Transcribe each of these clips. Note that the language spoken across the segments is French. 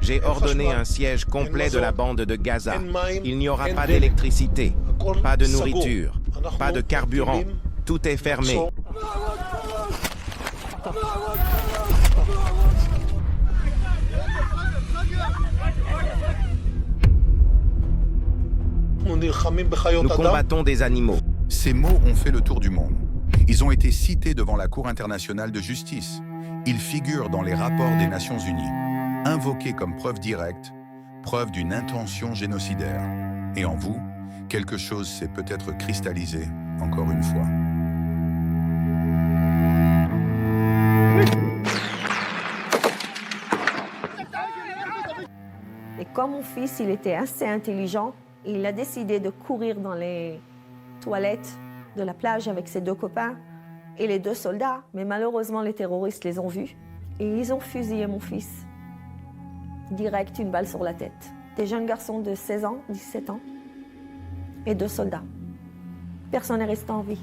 J'ai ordonné un siège complet de la bande de Gaza. Il n'y aura pas d'électricité, pas de nourriture, pas de carburant. Tout est fermé. Nous combattons des animaux. Ces mots ont fait le tour du monde. Ils ont été cités devant la Cour internationale de justice. Ils figurent dans les rapports des Nations Unies, invoqués comme preuve directe, preuve d'une intention génocidaire. Et en vous, quelque chose s'est peut-être cristallisé encore une fois. Et comme mon fils, il était assez intelligent, il a décidé de courir dans les toilettes de la plage avec ses deux copains et les deux soldats. Mais malheureusement, les terroristes les ont vus et ils ont fusillé mon fils. Direct, une balle sur la tête. Des jeunes garçons de 16 ans, 17 ans et deux soldats. Personne n'est resté en vie.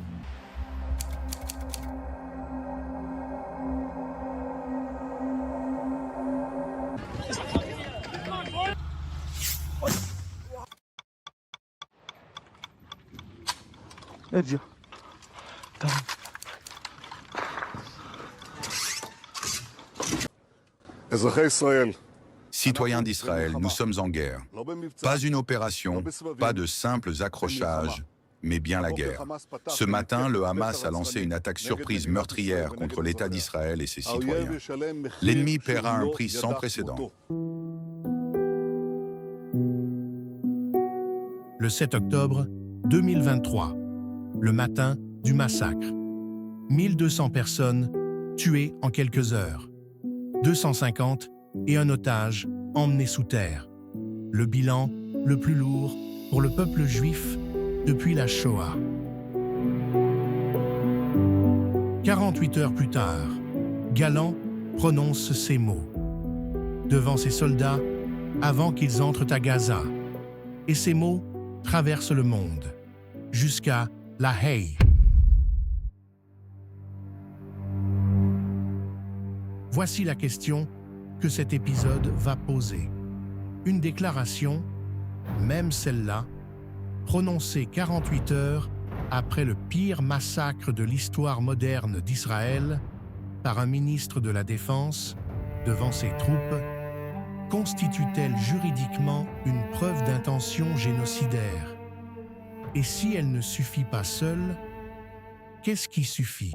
Citoyens d'Israël, nous sommes en guerre. Pas une opération, pas de simples accrochages, mais bien la guerre. Ce matin, le Hamas a lancé une attaque surprise meurtrière contre l'État d'Israël et ses citoyens. L'ennemi paiera un prix sans précédent. Le 7 octobre 2023, le matin du massacre. 1200 personnes tuées en quelques heures. 250 et un otage emmené sous terre. Le bilan le plus lourd pour le peuple juif depuis la Shoah. 48 heures plus tard, Galan prononce ces mots devant ses soldats avant qu'ils entrent à Gaza. Et ces mots traversent le monde jusqu'à La Haye. Voici la question que cet épisode va poser. Une déclaration, même celle-là, prononcée 48 heures après le pire massacre de l'histoire moderne d'Israël par un ministre de la Défense devant ses troupes, constitue-t-elle juridiquement une preuve d'intention génocidaire? Et si elle ne suffit pas seule, qu'est-ce qui suffit?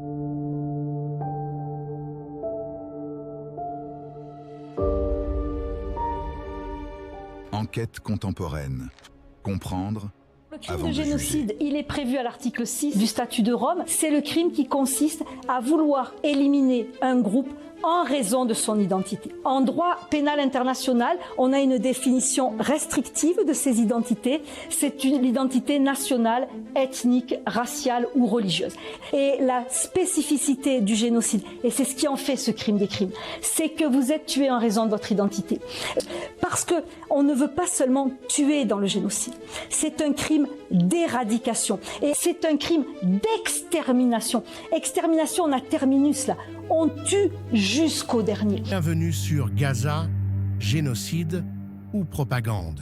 Enquête contemporaine. Comprendre. Le crime de génocide, il est prévu à l'article 6 du statut de Rome. C'est le crime qui consiste à vouloir éliminer un groupe en raison de son identité. En droit pénal international, on a une définition restrictive de ces identités. C'est l'identité nationale, ethnique, raciale ou religieuse. Et la spécificité du génocide, et c'est ce qui en fait ce crime des crimes, c'est que vous êtes tué en raison de votre identité. Parce que on ne veut pas seulement tuer dans le génocide. C'est un crime d'éradication. Et c'est un crime d'extermination. Extermination, on a terminus là. On tue jusqu'au dernier. Bienvenue sur Gaza, génocide ou propagande.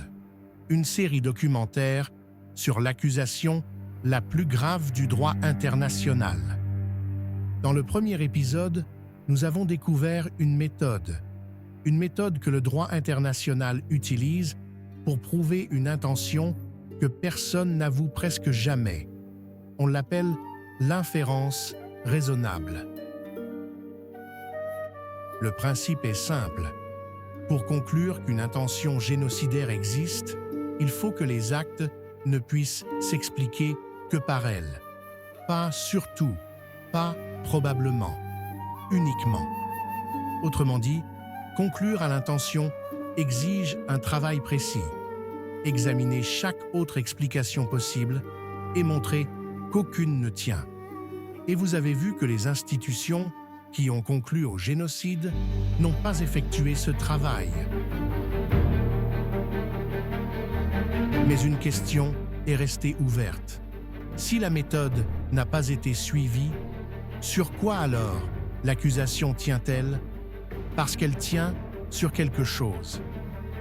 Une série documentaire sur l'accusation la plus grave du droit international. Dans le premier épisode, nous avons découvert une méthode que le droit international utilise pour prouver une intention que personne n'avoue presque jamais. On l'appelle l'inférence raisonnable. Le principe est simple. Pour conclure qu'une intention génocidaire existe, il faut que les actes ne puissent s'expliquer que par elle. Pas surtout, pas probablement, uniquement. Autrement dit, conclure à l'intention exige un travail précis, examiner chaque autre explication possible et montrer qu'aucune ne tient. Et vous avez vu que les institutions qui ont conclu au génocide n'ont pas effectué ce travail. Mais une question est restée ouverte. Si la méthode n'a pas été suivie, sur quoi alors L'accusation tient-elle? Parce qu'elle tient sur quelque chose.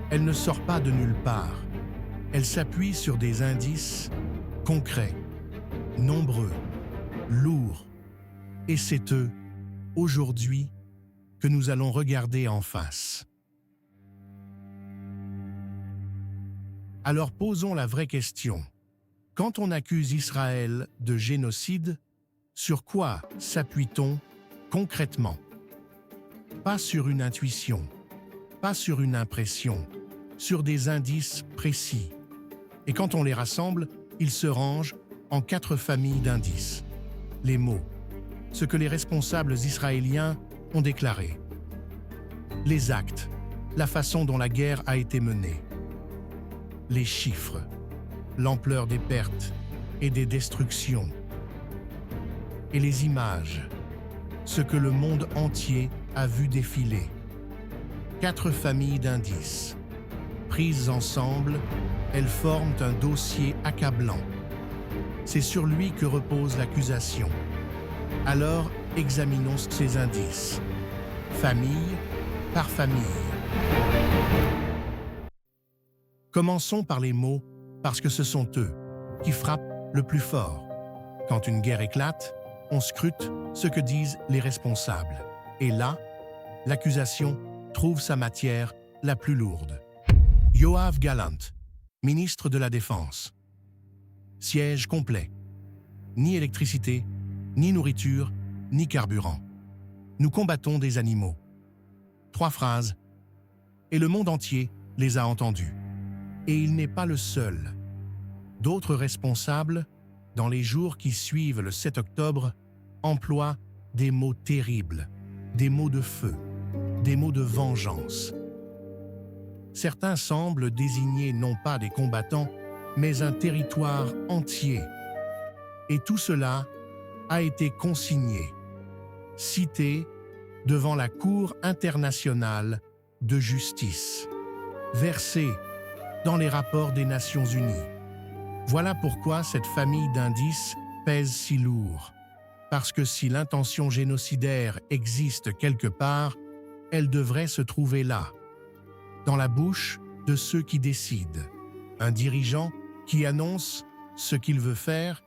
Elle ne sort pas de nulle part. Elle s'appuie sur des indices concrets, nombreux, lourds. Et c'est eux, aujourd'hui, que nous allons regarder en face. Alors posons la vraie question. Quand on accuse Israël de génocide, sur quoi s'appuie-t-on concrètement? Pas sur une intuition, pas sur une impression, sur des indices précis. Et quand on les rassemble, ils se rangent en 4 familles d'indices. Les mots, ce que les responsables israéliens ont déclaré. Les actes, la façon dont la guerre a été menée. Les chiffres, l'ampleur des pertes et des destructions. Et les images, ce que le monde entier a vu défiler. 4 familles d'indices. Prises ensemble, elles forment un dossier accablant. C'est sur lui que repose l'accusation. Alors, examinons ces indices, famille par famille. Commençons par les mots, parce que ce sont eux qui frappent le plus fort. Quand une guerre éclate, on scrute ce que disent les responsables. Et là, l'accusation trouve sa matière la plus lourde. Yoav Gallant, ministre de la Défense. Siège complet. Ni électricité, ni nourriture, ni carburant. Nous combattons des animaux. 3 phrases, et le monde entier les a entendues. Et il n'est pas le seul. D'autres responsables, dans les jours qui suivent le 7 octobre, emploient des mots terribles, des mots de feu, des mots de vengeance. Certains semblent désigner non pas des combattants, mais un territoire entier. Et tout cela a été consigné, cité devant la Cour internationale de justice, versé dans les rapports des Nations unies. Voilà pourquoi cette famille d'indices pèse si lourd. Parce que si l'intention génocidaire existe quelque part, elle devrait se trouver là, dans la bouche de ceux qui décident. Un dirigeant qui annonce ce qu'il veut faire,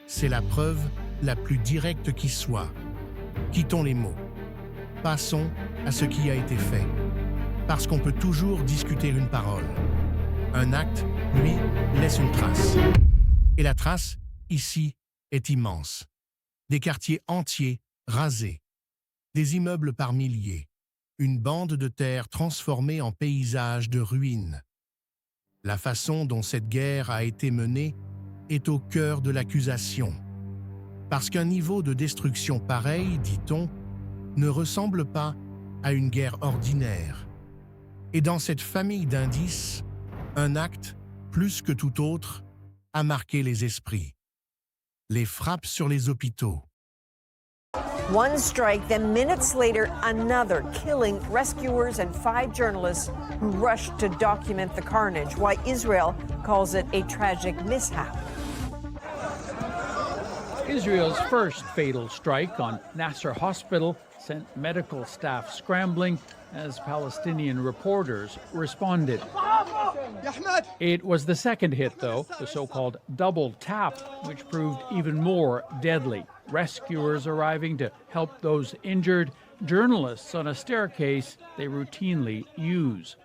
c'est la preuve la plus directe qui soit. Quittons les mots. Passons à ce qui a été fait. Parce qu'on peut toujours discuter une parole. Un acte, lui, laisse une trace. Et la trace, ici, est immense. Des quartiers entiers rasés. Des immeubles par milliers. Une bande de terre transformée en paysage de ruines. La façon dont cette guerre a été menée est au cœur de l'accusation. Parce qu'un niveau de destruction pareil, dit-on, ne ressemble pas à une guerre ordinaire. Et dans cette famille d'indices, un acte, plus que tout autre, a marqué les esprits. Les frappes sur les hôpitaux. One strike, then minutes later, another, killing rescuers and 5 journalists who rushed to document the carnage, why Israel calls it a tragic mishap. Israel's first fatal strike on Nasser Hospital sent medical staff scrambling as Palestinian reporters responded. It was the second hit, though, the so-called double tap, which proved even more deadly. Rescuers arriving to help those injured, journalists on a staircase they routinely use.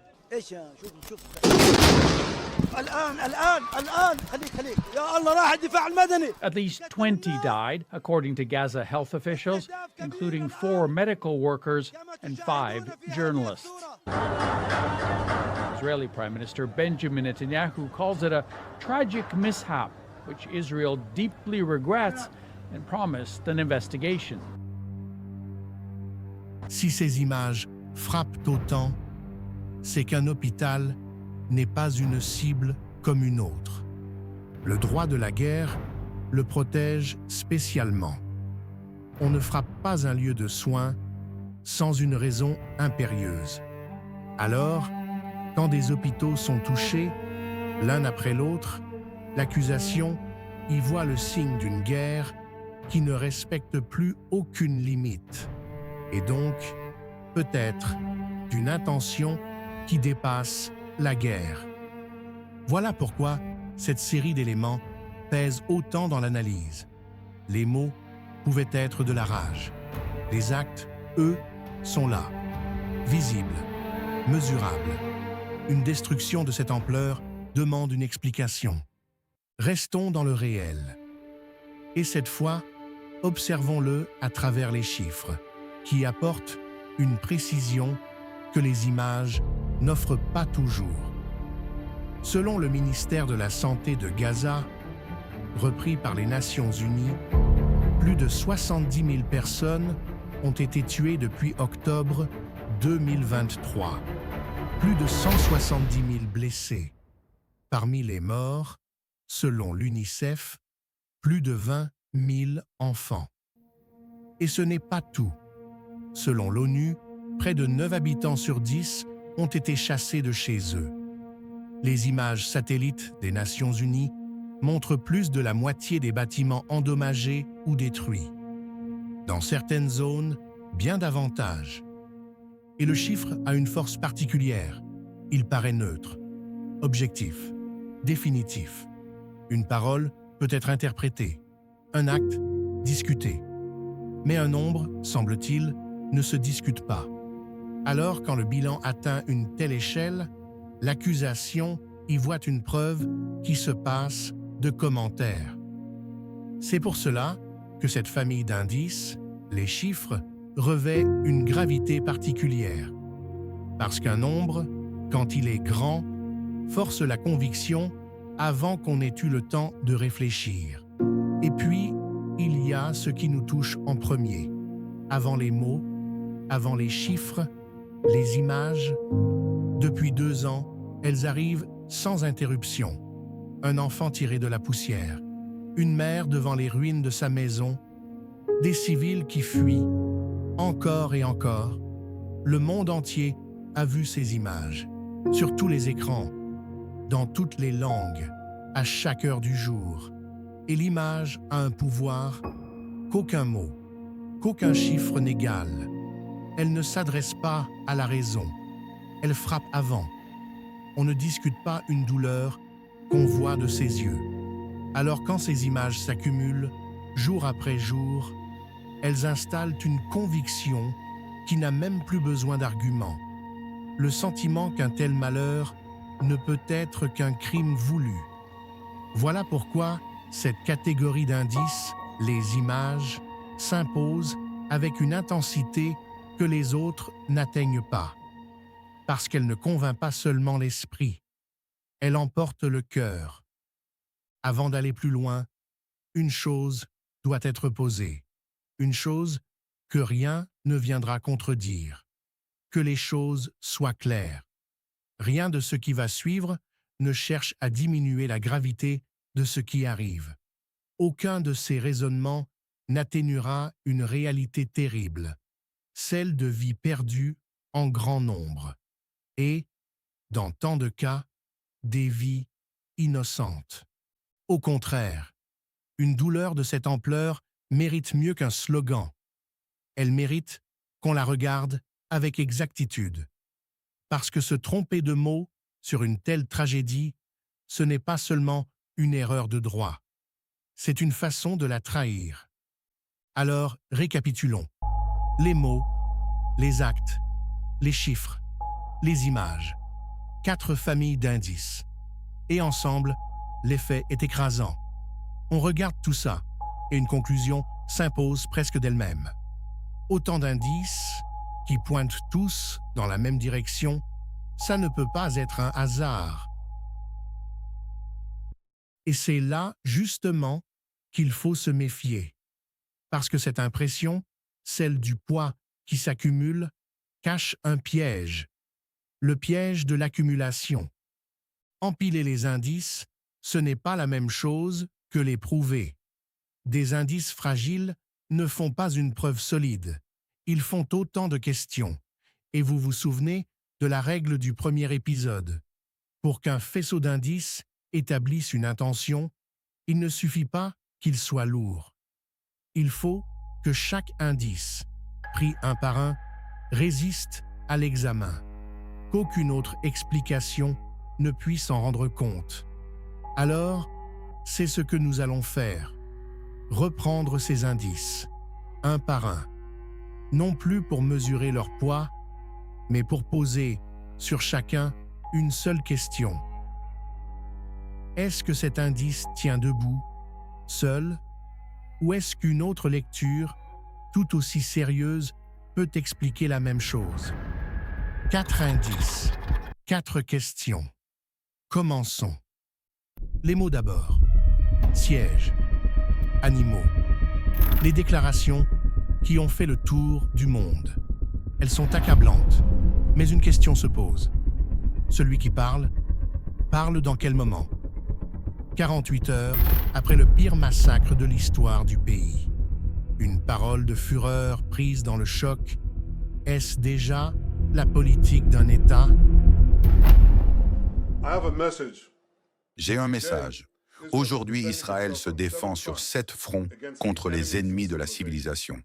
At least 20 died, according to Gaza health officials, including 4 medical workers and 5 journalists. Israeli Prime Minister Benjamin Netanyahu calls it a tragic mishap, which Israel deeply regrets and promised an investigation. Si ces images frappent autant, c'est qu'un hôpital n'est pas une cible comme une autre. Le droit de la guerre le protège spécialement. On ne frappe pas un lieu de soins sans une raison impérieuse. Alors, quand des hôpitaux sont touchés, l'un après l'autre, l'accusation y voit le signe d'une guerre qui ne respecte plus aucune limite. et donc, peut-être, d'une intention qui dépasse la guerre. Voilà pourquoi cette série d'éléments pèse autant dans l'analyse. Les mots pouvaient être de la rage. Les actes, eux, sont là, visibles, mesurables. Une destruction de cette ampleur demande une explication. Restons dans le réel. Et cette fois, observons-le à travers les chiffres, qui apportent une précision que les images n'offrent pas toujours. Selon le ministère de la Santé de Gaza, repris par les Nations Unies, plus de 70 000 personnes ont été tuées depuis octobre 2023. Plus de 170 000 blessés. Parmi les morts, selon l'UNICEF, plus de 20 000 enfants. Et ce n'est pas tout. Selon l'ONU, près de 9 habitants sur 10 ont été chassés de chez eux. Les images satellites des Nations Unies montrent plus de la moitié des bâtiments endommagés ou détruits. Dans certaines zones, bien davantage. Et le chiffre a une force particulière. Il paraît neutre, objectif, définitif. Une parole peut être interprétée, un acte discuté. Mais un nombre, semble-t-il, ne se discute pas. Alors, quand le bilan atteint une telle échelle, l'accusation y voit une preuve qui se passe de commentaires. C'est pour cela que cette famille d'indices, les chiffres, revêt une gravité particulière. Parce qu'un nombre, quand il est grand, force la conviction avant qu'on ait eu le temps de réfléchir. Et puis, il y a ce qui nous touche en premier. Avant les mots, avant les chiffres, les images. Depuis 2 ans, elles arrivent sans interruption. Un enfant tiré de la poussière, une mère devant les ruines de sa maison, des civils qui fuient. Encore et encore, le monde entier a vu ces images, sur tous les écrans, dans toutes les langues, à chaque heure du jour. Et l'image a un pouvoir qu'aucun mot, qu'aucun chiffre n'égale. Elle ne s'adresse pas à la raison, elle frappe avant. On ne discute pas une douleur qu'on voit de ses yeux. Alors quand ces images s'accumulent, jour après jour, elles installent une conviction qui n'a même plus besoin d'arguments. Le sentiment qu'un tel malheur ne peut être qu'un crime voulu. Voilà pourquoi cette catégorie d'indices, les images, s'impose avec une intensité que les autres n'atteignent pas. Parce qu'elle ne convainc pas seulement l'esprit, elle emporte le cœur. Avant d'aller plus loin, une chose doit être posée. Une chose que rien ne viendra contredire. Que les choses soient claires. Rien de ce qui va suivre ne cherche à diminuer la gravité de ce qui arrive. Aucun de ces raisonnements n'atténuera une réalité terrible, celle de vies perdues en grand nombre, et, dans tant de cas, des vies innocentes. Au contraire, une douleur de cette ampleur mérite mieux qu'un slogan. Elle mérite qu'on la regarde avec exactitude. Parce que se tromper de mots sur une telle tragédie, ce n'est pas seulement une erreur de droit. C'est une façon de la trahir. Alors, récapitulons. Les mots, les actes, les chiffres, les images. 4 familles d'indices. Et ensemble, l'effet est écrasant. On regarde tout ça, et une conclusion s'impose presque d'elle-même. Autant d'indices qui pointent tous dans la même direction, ça ne peut pas être un hasard. Et c'est là, justement, qu'il faut se méfier. Parce que cette impression, celle du poids qui s'accumule, cache un piège. Le piège de l'accumulation. Empiler les indices, ce n'est pas la même chose que les prouver. Des indices fragiles ne font pas une preuve solide. Ils font autant de questions. Et vous vous souvenez de la règle du premier épisode. Pour qu'un faisceau d'indices établisse une intention, il ne suffit pas qu'il soit lourd. Il faut que chaque indice, pris un par un, résistent à l'examen, qu'aucune autre explication ne puisse en rendre compte. Alors, c'est ce que nous allons faire, reprendre ces indices, un par un, non plus pour mesurer leur poids, mais pour poser sur chacun une seule question. Est-ce que cet indice tient debout, seul, ou est-ce qu'une autre lecture, tout aussi sérieuse, peut expliquer la même chose? 4 indices, 4 questions. Commençons. Les mots d'abord. Siège, animaux. Les déclarations qui ont fait le tour du monde. Elles sont accablantes, mais une question se pose. Celui qui parle dans quel moment? 48 heures après le pire massacre de l'histoire du pays. Une parole de fureur prise dans le choc. Est-ce déjà la politique d'un État? J'ai un message. Aujourd'hui, Israël se défend sur 7 fronts contre les ennemis de la civilisation.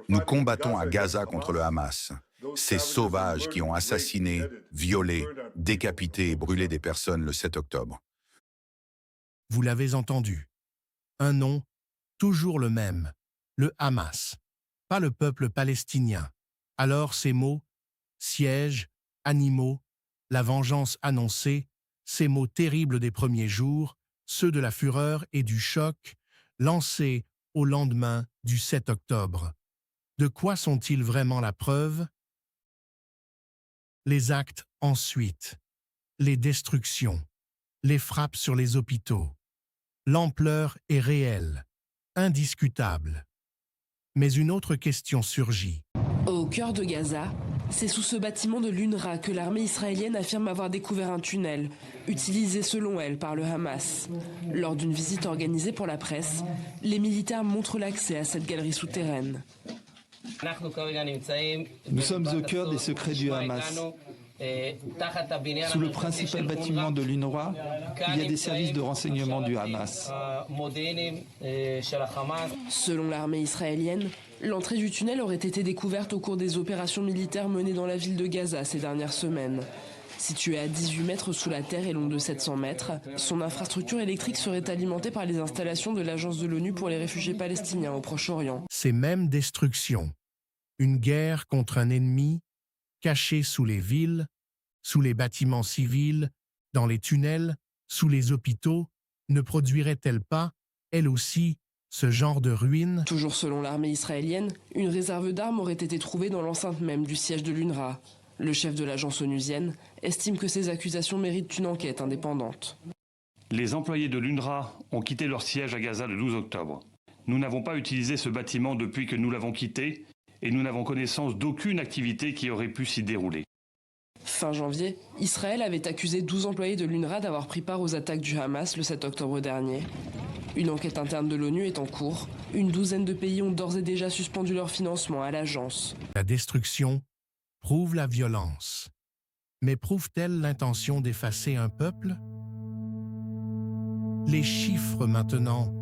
Nous combattons à Gaza contre le Hamas, ces sauvages qui ont assassiné, violé, décapité et brûlé des personnes le 7 octobre. Vous l'avez entendu. Un nom, toujours le même, le Hamas, pas le peuple palestinien. Alors ces mots, siège, animaux, la vengeance annoncée, ces mots terribles des premiers jours, ceux de la fureur et du choc, lancés au lendemain du 7 octobre. De quoi sont-ils vraiment la preuve? Les actes ensuite, les destructions, les frappes sur les hôpitaux. L'ampleur est réelle, indiscutable. Mais une autre question surgit. Au cœur de Gaza, c'est sous ce bâtiment de l'UNRWA que l'armée israélienne affirme avoir découvert un tunnel, utilisé selon elle par le Hamas. Lors d'une visite organisée pour la presse, les militaires montrent l'accès à cette galerie souterraine. Nous sommes au cœur des secrets du Hamas. Sous le principal bâtiment de l'UNRWA, il y a des services de renseignement du Hamas. Selon l'armée israélienne, l'entrée du tunnel aurait été découverte au cours des opérations militaires menées dans la ville de Gaza ces dernières semaines. Situé à 18 mètres sous la terre et long de 700 mètres, son infrastructure électrique serait alimentée par les installations de l'Agence de l'ONU pour les réfugiés palestiniens au Proche-Orient. Ces mêmes destructions, une guerre contre un ennemi, caché sous les villes, sous les bâtiments civils, dans les tunnels, sous les hôpitaux, ne produirait-elle pas, elle aussi, ce genre de ruines? Toujours selon l'armée israélienne, une réserve d'armes aurait été trouvée dans l'enceinte même du siège de l'UNRWA. Le chef de l'agence onusienne estime que ces accusations méritent une enquête indépendante. Les employés de l'UNRWA ont quitté leur siège à Gaza le 12 octobre. Nous n'avons pas utilisé ce bâtiment depuis que nous l'avons quitté et nous n'avons connaissance d'aucune activité qui aurait pu s'y dérouler. Fin janvier, Israël avait accusé 12 employés de l'UNRWA d'avoir pris part aux attaques du Hamas le 7 octobre dernier. Une enquête interne de l'ONU est en cours. Une douzaine de pays ont d'ores et déjà suspendu leur financement à l'agence. La destruction prouve la violence. Mais prouve-t-elle l'intention d'effacer un peuple? Les chiffres maintenant,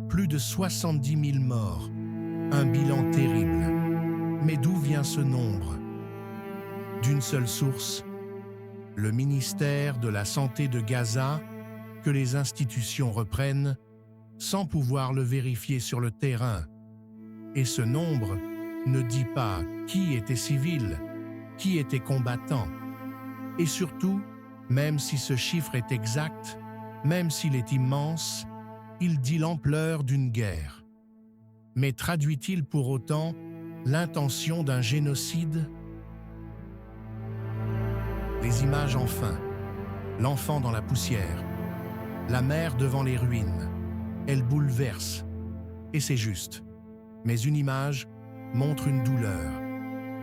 plus de 70 000 morts, un bilan terrible. Mais d'où vient ce nombre? D'une seule source, le ministère de la Santé de Gaza, que les institutions reprennent, sans pouvoir le vérifier sur le terrain. Et ce nombre ne dit pas qui était civil, qui était combattant. Et surtout, même si ce chiffre est exact, même s'il est immense, il dit l'ampleur d'une guerre. Mais traduit-il pour autant l'intention d'un génocide? Les images enfin, l'enfant dans la poussière, la mère devant les ruines, elle bouleverse. Et c'est juste. Mais une image montre une douleur.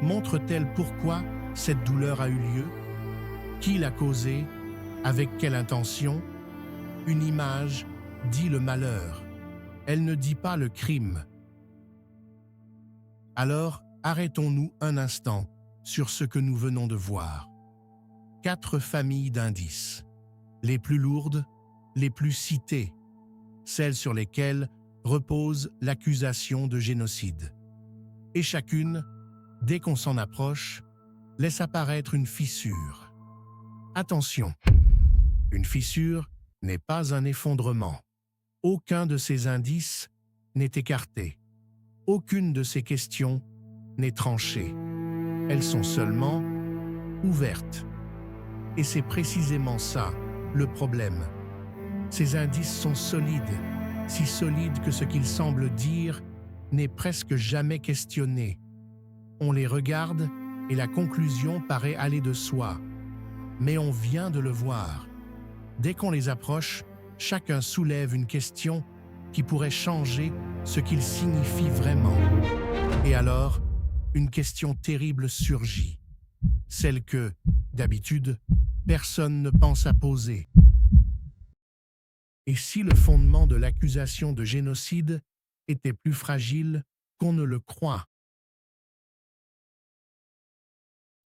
Montre-t-elle pourquoi cette douleur a eu lieu? Qui l'a causée? Avec quelle intention? Une image dit le malheur. Elle ne dit pas le crime. Alors, arrêtons-nous un instant sur ce que nous venons de voir. 4 familles d'indices. Les plus lourdes, les plus citées, celles sur lesquelles repose l'accusation de génocide. Et chacune dès qu'on s'en approche, laisse apparaître une fissure. Attention, une fissure n'est pas un effondrement. Aucun de ces indices n'est écarté. Aucune de ces questions n'est tranchée. Elles sont seulement ouvertes. Et c'est précisément ça, le problème. Ces indices sont solides, si solides que ce qu'ils semblent dire n'est presque jamais questionné. On les regarde et la conclusion paraît aller de soi. Mais on vient de le voir. Dès qu'on les approche, chacun soulève une question qui pourrait changer ce qu'ils signifient vraiment. Et alors, une question terrible surgit. Celle que, d'habitude, personne ne pense à poser. Et si le fondement de l'accusation de génocide était plus fragile qu'on ne le croit?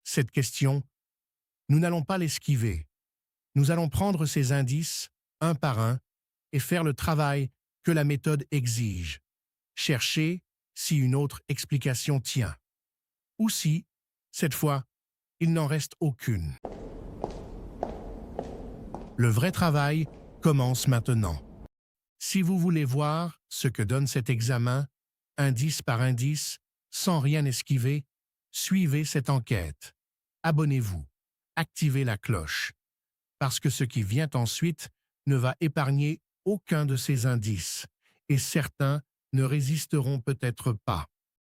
Cette question, nous n'allons pas l'esquiver. Nous allons prendre ces indices, un par un, et faire le travail que la méthode exige. Chercher si une autre explication tient. Ou si, cette fois, il n'en reste aucune. Le vrai travail commence maintenant. Si vous voulez voir ce que donne cet examen, indice par indice, sans rien esquiver, suivez cette enquête. Abonnez-vous, activez la cloche, parce que ce qui vient ensuite ne va épargner aucun de ces indices, et certains ne résisteront peut-être pas.